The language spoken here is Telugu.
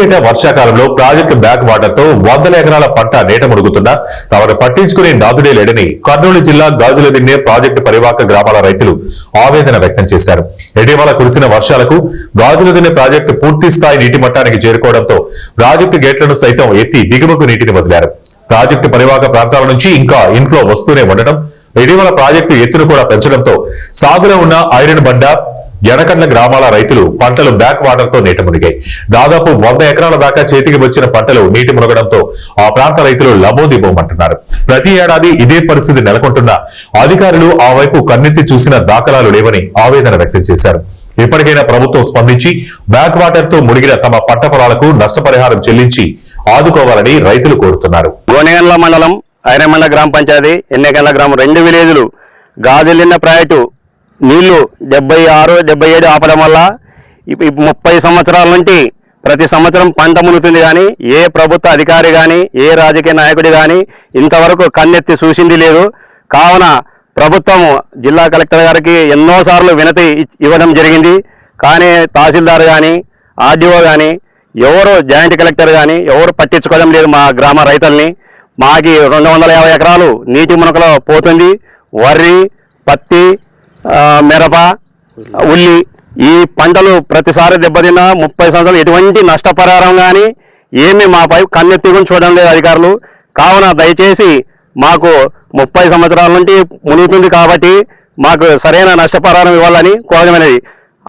ఏటా వర్షాకాలంలో ప్రాజెక్టు బ్యాక్ వాటర్ తో వందల ఎకరాల పంట నీట మునుగుతున్నా తమను పట్టించుకునే నాదుడే లేడని కర్నూలు జిల్లా గాజుల దిన్నే ప్రాజెక్టు పరివాహక గ్రామాల రైతులు ఆవేదన వ్యక్తం చేశారు. ఇటీవల కురిసిన వర్షాలకు గాజుల దిన్నె ప్రాజెక్టు పూర్తి స్థాయి నీటి మట్టానికి చేరుకోవడంతో ప్రాజెక్టు గేట్లను సైతం ఎత్తి దిగువకు నీటిని వదిలారు. ప్రాజెక్టు పరివాహక ప్రాంతాల నుంచి ఇంకా ఇన్ఫ్లో వస్తూనే ఉండడం, ఇటీవల ప్రాజెక్టు ఎత్తును కూడా పెంచడంతో సాగులో ఉన్న ఐరన్ బండ ఎడకండ్ల గ్రామాల రైతులు పంటలు బ్యాక్ వాటర్ తో నీట మునిగాయి. దాదాపు 100 ఎకరాల దాకా చేతికి వచ్చిన పంటలు నీటి మునగడంతో ఆ ప్రాంత రైతులు లబోదిబోమంటున్నారు. ప్రతి ఏడాది ఇదే పరిస్థితి నెలకొంటున్న అధికారులు ఆ వైపు కన్నెత్తి చూసిన దాఖలాలు లేవని ఆవేదన వ్యక్తం చేశారు. ఇప్పటికైనా ప్రభుత్వం స్పందించి బ్యాక్ వాటర్ తో మునిగిన తమ పంట పొలాలకు నష్టపరిహారం చెల్లించి ఆదుకోవాలని రైతులు కోరుతున్నారు. గోనెగండ్ల మండలం ఐరమండ గ్రామ పంచాయతీ ఎన్నెగండ్ల గ్రామం 2 విలేజ్లు గాజులిన్న ప్రాజెక్టు నీళ్లు 76, 77 ఆపడం వల్ల 30 సంవత్సరాల నుండి ప్రతి సంవత్సరం పంట మునుగుతుంది. కానీ ఏ ప్రభుత్వ అధికారి కానీ ఏ రాజకీయ నాయకుడి కానీ ఇంతవరకు కన్నెత్తి చూసింది లేదు. కావున ప్రభుత్వము జిల్లా కలెక్టర్ గారికి ఎన్నోసార్లు వినతి ఇవ్వడం జరిగింది. కానీ తహసీల్దార్ కానీ ఆర్డీఓ కానీ ఎవరు జాయింట్ కలెక్టర్ కానీ ఎవరు పట్టించుకోవడం లేదు మా గ్రామ రైతుల్ని. మాకి 250 ఎకరాలు నీటి మునకలో పోతుంది. వరి, పత్తి, మిరప, ఉల్లి ఈ పంటలు ప్రతిసారి దెబ్బతిన్నా 30 సంవత్సరాలు ఎటువంటి నష్టపరిహారం కానీ ఏమి మాపై కన్నెత్తి చూడడం లేదు అధికారులు. కావున దయచేసి మాకు 30 సంవత్సరాల నుండి మునుగుతుంది కాబట్టి మాకు సరైన నష్టపరిహారం ఇవ్వాలని కోరడమైనది.